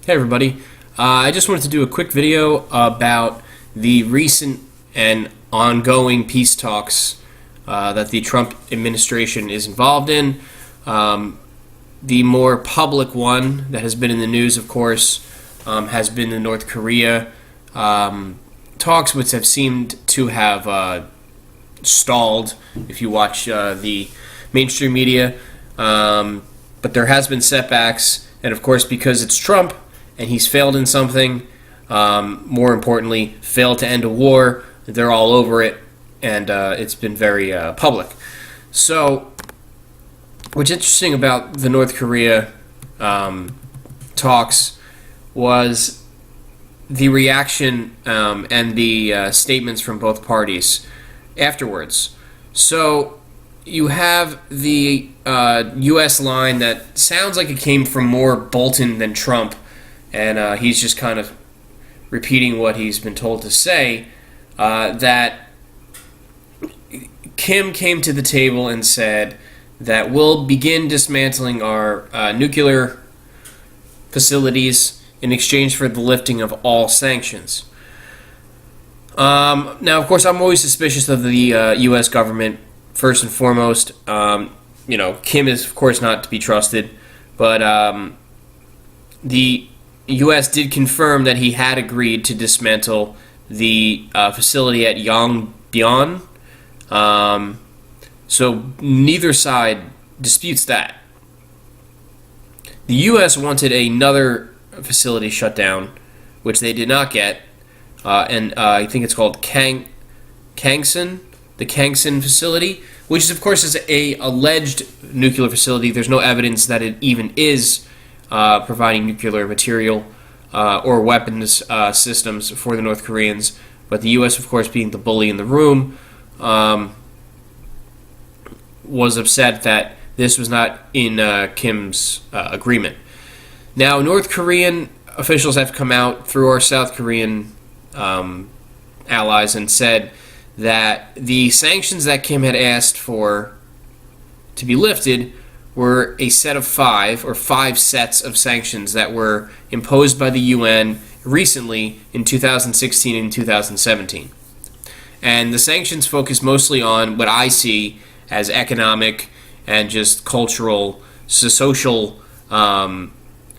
Hey everybody, I just wanted to do a quick video about the recent and ongoing peace talks that the Trump administration is involved in. The more public one that has been in the news, of course, has been the North Korea talks, which have seemed to have stalled if you watch the mainstream media. But there has been setbacks, and of course, because it's Trump, and he's failed in something, more importantly, failed to end a war. They're all over it, and it's been very public. So, what's interesting about the North Korea talks was the reaction and the statements from both parties afterwards. So, you have the U.S. line that sounds like it came from more Bolton than Trump, and he's just kind of repeating what he's been told to say, that Kim came to the table and said that we'll begin dismantling our nuclear facilities in exchange for the lifting of all sanctions. Now, of course, I'm always suspicious of the U.S. government, first and foremost. Kim is, of course, not to be trusted, but the U.S. did confirm that he had agreed to dismantle the facility at Yongbyon. So neither side disputes that. The U.S. wanted another facility shut down, which they did not get, and I think it's called Kangsan, the Kangsan facility, which is, of course, is a alleged nuclear facility. There's no evidence that it even is providing nuclear material or weapons systems for the North Koreans. But the U.S., of course, being the bully in the room, was upset that this was not in Kim's agreement. Now, North Korean officials have come out through our South Korean allies and said that the sanctions that Kim had asked for to be lifted were a set of five sets of sanctions that were imposed by the UN recently in 2016 and 2017. And the sanctions focus mostly on what I see as economic and just cultural, social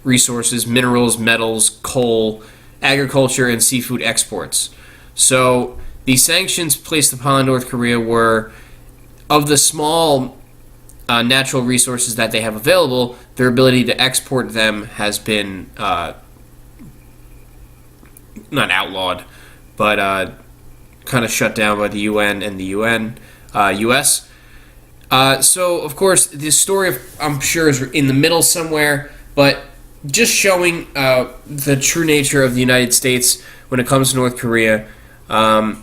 resources, minerals, metals, coal, agriculture, and seafood exports. So the sanctions placed upon North Korea were of the small natural resources that they have available. Their ability to export them has been not outlawed, but kind of shut down by the UN and the US. So, of course, this story, I'm sure, is in the middle somewhere, but just showing the true nature of the United States when it comes to North Korea. To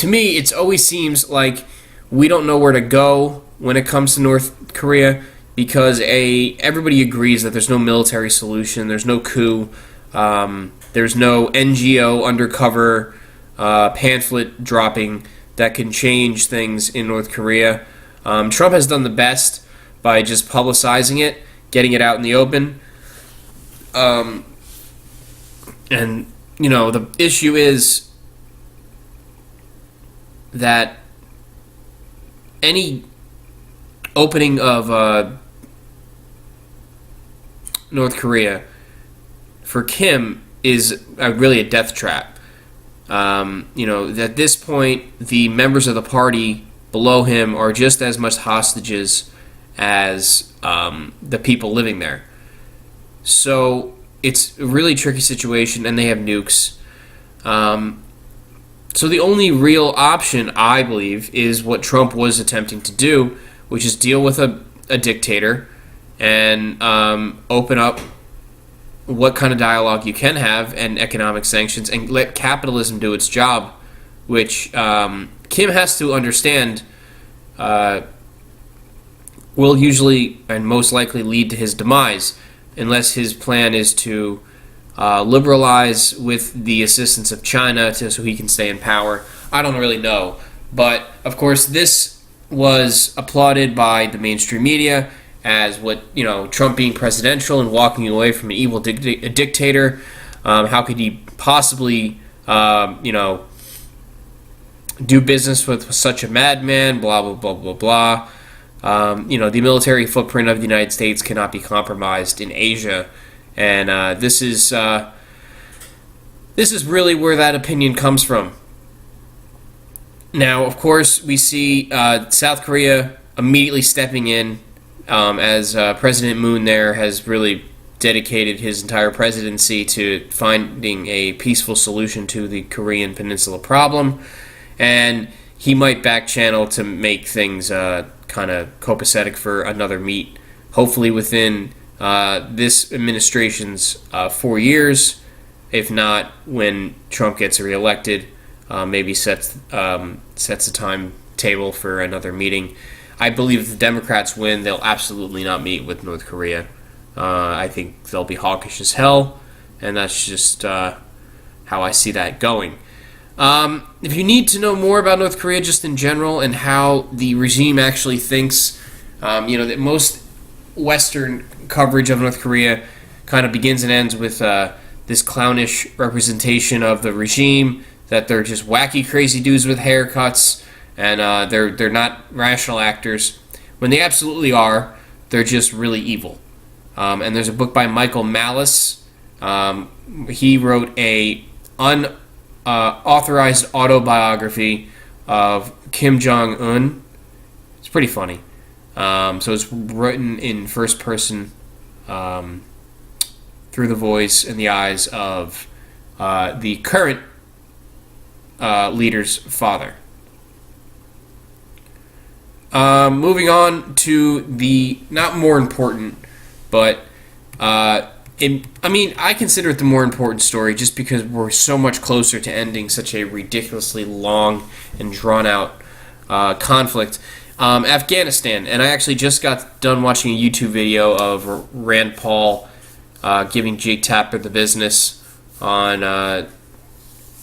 me, it always seems like we don't know where to go when it comes to North Korea, because everybody agrees that there's no military solution, there's no coup, there's no NGO undercover pamphlet dropping that can change things in North Korea. Trump has done the best by just publicizing it, getting it out in the open. And, the issue is that any opening of North Korea for Kim is really a death trap. At this point, the members of the party below him are just as much hostages as the people living there. So it's a really tricky situation, and they have nukes. So the only real option, I believe, is what Trump was attempting to do, which is deal with a dictator and open up what kind of dialogue you can have and economic sanctions, and let capitalism do its job, which Kim has to understand will usually and most likely lead to his demise, unless his plan is to liberalize with the assistance of China so he can stay in power. I don't really know. But, of course, this was applauded by the mainstream media, as what, Trump being presidential and walking away from an evil dictator. How could he possibly, do business with such a madman? Blah blah blah blah blah. The military footprint of the United States cannot be compromised in Asia, and this is really where that opinion comes from. Now, of course, we see South Korea immediately stepping in, as President Moon there has really dedicated his entire presidency to finding a peaceful solution to the Korean Peninsula problem, and he might back channel to make things kind of copacetic for another meet, hopefully within this administration's 4 years, if not when Trump gets reelected. Maybe sets the timetable for another meeting. I believe if the Democrats win, they'll absolutely not meet with North Korea. I think they'll be hawkish as hell, and that's just how I see that going. If you need to know more about North Korea just in general and how the regime actually thinks, that most Western coverage of North Korea kind of begins and ends with this clownish representation of the regime, that they're just wacky, crazy dudes with haircuts, and they're not rational actors, when they absolutely are. They're just really evil. And there's a book by Michael Malice. He wrote a unauthorized autobiography of Kim Jong-un. It's pretty funny. So it's written in first person, through the voice and the eyes of the current leader's father. Moving on to the not more important, but I consider it the more important story just because we're so much closer to ending such a ridiculously long and drawn out conflict. Afghanistan, and I actually just got done watching a YouTube video of Rand Paul giving Jake Tapper the business on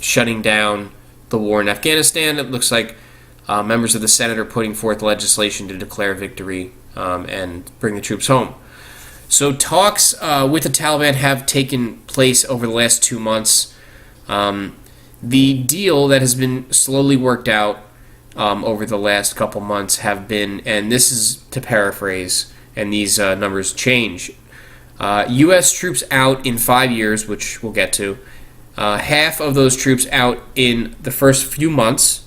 shutting down the war in Afghanistan. It looks like members of the Senate are putting forth legislation to declare victory and bring the troops home. So talks with the Taliban have taken place over the last 2 months. The deal that has been slowly worked out over the last couple months have been, and this is to paraphrase, and these numbers change, U.S. troops out in 5 years, which we'll get to, half of those troops out in the first few months,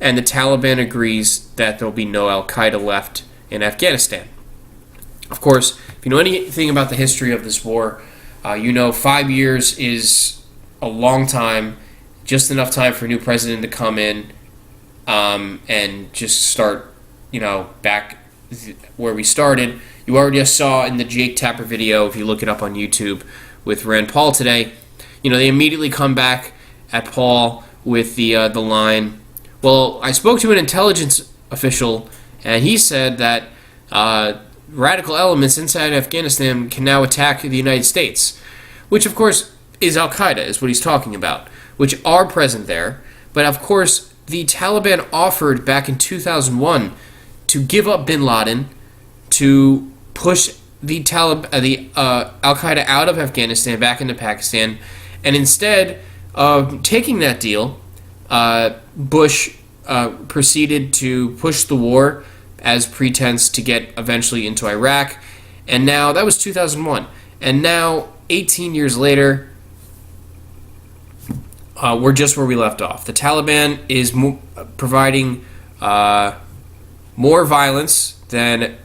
and the Taliban agrees that there will be no Al-Qaeda left in Afghanistan. Of course, if you know anything about the history of this war, 5 years is a long time, just enough time for a new president to come in and just start, back where we started. You already just saw in the Jake Tapper video, if you look it up on YouTube, with Rand Paul today, they immediately come back at Paul with the line, well, I spoke to an intelligence official, and he said that radical elements inside Afghanistan can now attack the United States, which, of course, is Al-Qaeda, is what he's talking about, which are present there. But, of course, the Taliban offered back in 2001 to give up bin Laden, to push the Al-Qaeda out of Afghanistan back into Pakistan, and instead of taking that deal, Bush proceeded to push the war as pretense to get eventually into Iraq, and now, that was 2001, and now, 18 years later, we're just where we left off. The Taliban is providing more violence than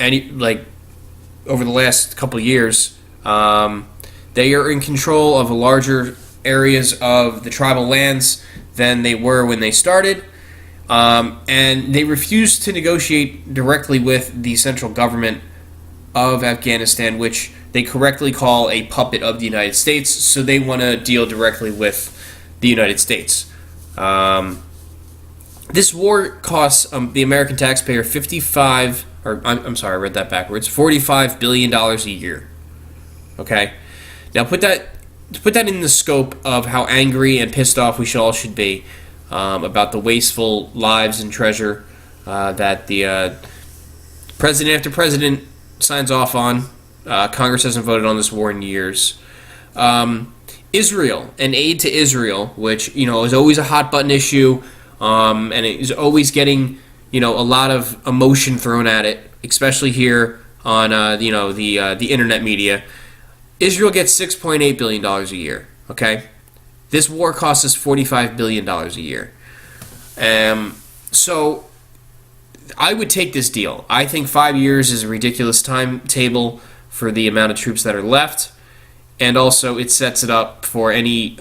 over the last couple of years. They are in control of larger areas of the tribal lands than they were when they started, and they refuse to negotiate directly with the central government of Afghanistan, which they correctly call a puppet of the United States, so they want to deal directly with the United States. This war costs the American taxpayer $45 billion a year. Okay? Now put that in the scope of how angry and pissed off we all should be about the wasteful lives and treasure that the president after president signs off on. Congress hasn't voted on this war in years. Israel and aid to Israel, which is always a hot button issue, and it is always getting a lot of emotion thrown at it, especially here on the internet media. Israel gets $6.8 billion a year. Okay, this war costs us $45 billion a year. So I would take this deal. I think 5 years is a ridiculous timetable for the amount of troops that are left, and also it sets it up for any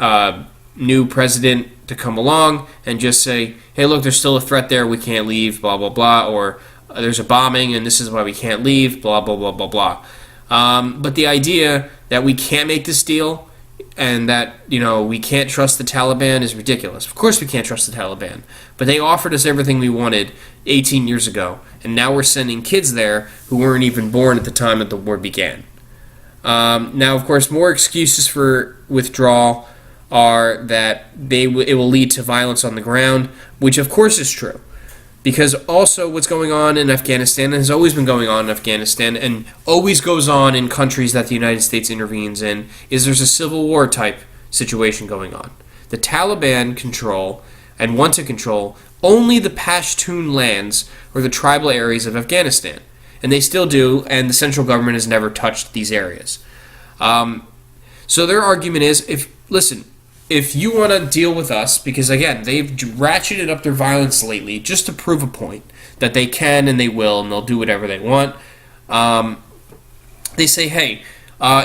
new president to come along and just say, hey, look, there's still a threat there, we can't leave, blah, blah, blah, or there's a bombing and this is why we can't leave, blah, blah, blah, blah, blah. But the idea that we can't make this deal and that, we can't trust the Taliban is ridiculous. Of course we can't trust the Taliban, but they offered us everything we wanted 18 years ago, and now we're sending kids there who weren't even born at the time that the war began. Now, of course, more excuses for withdrawal are that it will lead to violence on the ground, which of course is true. Because also what's going on in Afghanistan, and has always been going on in Afghanistan, and always goes on in countries that the United States intervenes in, is there's a civil war type situation going on. The Taliban control, and want to control, only the Pashtun lands, or the tribal areas of Afghanistan. And they still do, and the central government has never touched these areas. So their argument is, if you want to deal with us, because again, they've ratcheted up their violence lately just to prove a point that they can and they will, and they'll do whatever they want. They say, hey,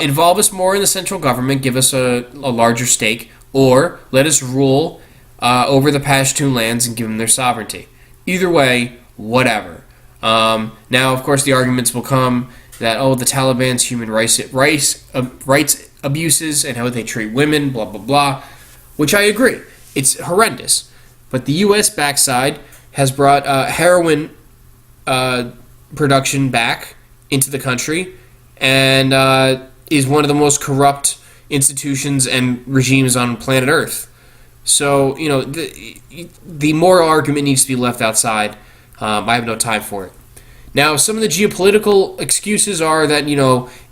involve us more in the central government, give us a larger stake, or let us rule over the Pashtun lands and give them their sovereignty. Either way, whatever. Now, of course, the arguments will come that, the Taliban's human rights abuses and how they treat women, blah, blah, blah, which I agree. It's horrendous. But the U.S. backside has brought heroin production back into the country and is one of the most corrupt institutions and regimes on planet Earth. So, the moral argument needs to be left outside. I have no time for it. Now, some of the geopolitical excuses are that,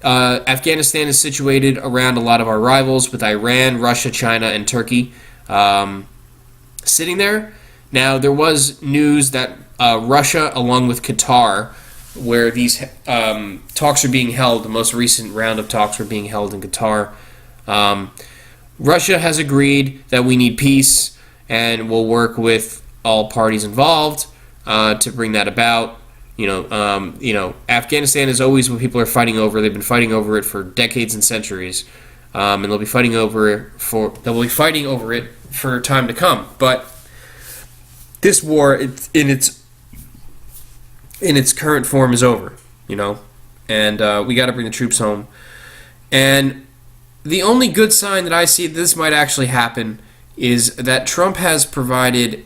Afghanistan is situated around a lot of our rivals with Iran, Russia, China, and Turkey sitting there. Now, there was news that Russia, along with Qatar, where these talks are being held, the most recent round of talks were being held in Qatar, Russia has agreed that we need peace and will work with all parties involved to bring that about. Afghanistan is always what people are fighting over. They've been fighting over it for decades and centuries, and they'll be fighting over it for time to come. But this war, in its current form, is over. And we got to bring the troops home. And the only good sign that I see that this might actually happen is that Trump has provided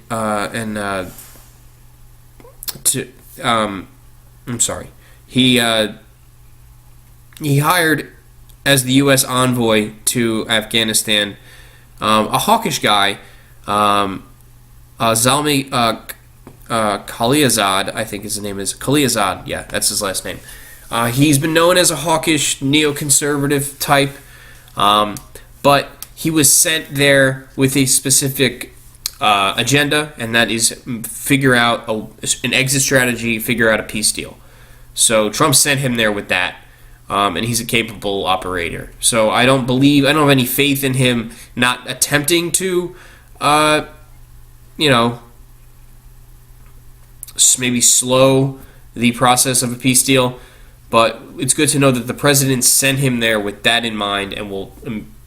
He hired as the U.S. envoy to Afghanistan a hawkish guy, Zalmi Khalilzad, I think his name is Khalilzad. Yeah, that's his last name. He's been known as a hawkish neoconservative type, but he was sent there with a specific agenda, and that is figure out an exit strategy, figure out a peace deal. So Trump sent him there with that, and he's a capable operator. So I don't have any faith in him not attempting to, maybe slow the process of a peace deal. But it's good to know that the president sent him there with that in mind, and will,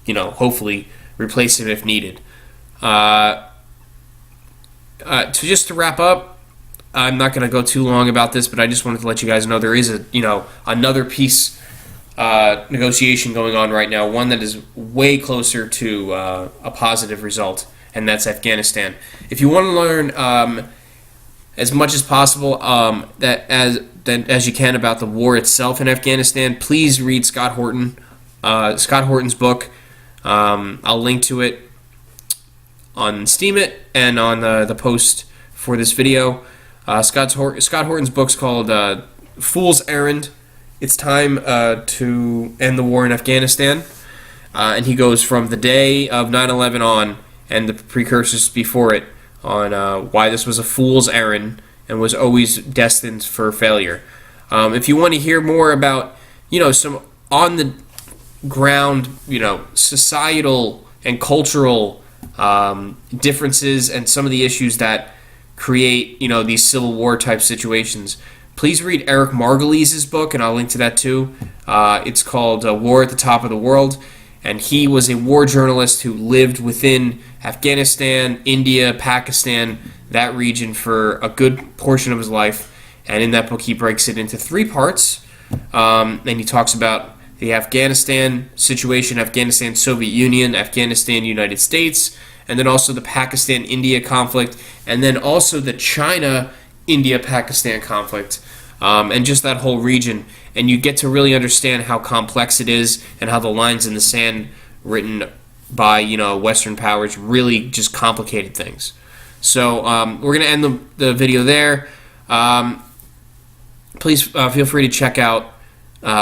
hopefully replace him if needed. Just to wrap up, I'm not going to go too long about this, but I just wanted to let you guys know there is another peace negotiation going on right now, one that is way closer to a positive result, and that's Afghanistan. If you want to learn as much as possible as you can about the war itself in Afghanistan, please read Scott Horton's book. I'll link to it on Steemit and on the post for this video. Scott Horton's book's called Fool's Errand it's time to end the war in Afghanistan. And he goes from the day of 9/11 on, and the precursors before it, on why this was a fool's errand and was always destined for failure. If you want to hear more about, some on the ground, societal and cultural differences and some of the issues that create, these Civil War type situations, please read Eric Margoles's book, and I'll link to that too. It's called War at the Top of the World, and he was a war journalist who lived within Afghanistan, India, Pakistan, that region for a good portion of his life. And in that book, he breaks it into 3 parts, and he talks about the Afghanistan situation, Afghanistan, Soviet Union, Afghanistan, United States, and then also the Pakistan-India conflict, and then also the China-India-Pakistan conflict, and just that whole region. And you get to really understand how complex it is and how the lines in the sand written by, Western powers really just complicated things. So we're going to end the video there. Please feel free to check out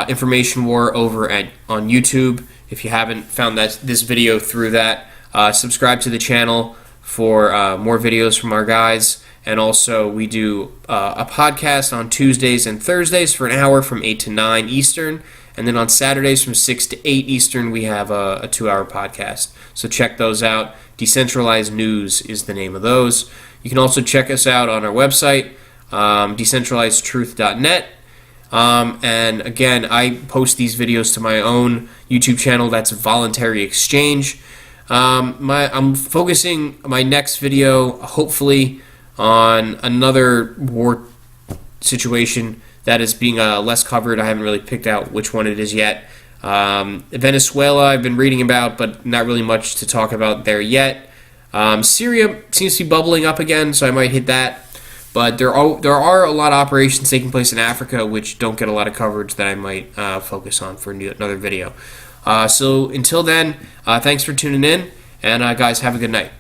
Information War over on YouTube. If you haven't found this video through that, subscribe to the channel for more videos from our guys. And also, we do a podcast on Tuesdays and Thursdays for an hour from 8 to 9 Eastern. And then on Saturdays from 6 to 8 Eastern, we have a 2-hour podcast. So check those out. Decentralized News is the name of those. You can also check us out on our website, decentralizedtruth.net. And again, I post these videos to my own YouTube channel. That's Voluntary Exchange. I'm focusing my next video, hopefully, on another war situation that is being less covered. I haven't really picked out which one it is yet. Venezuela I've been reading about, but not really much to talk about there yet. Syria seems to be bubbling up again, so I might hit that. But there are a lot of operations taking place in Africa which don't get a lot of coverage that I might focus on for another video. So until then, thanks for tuning in, and guys, have a good night.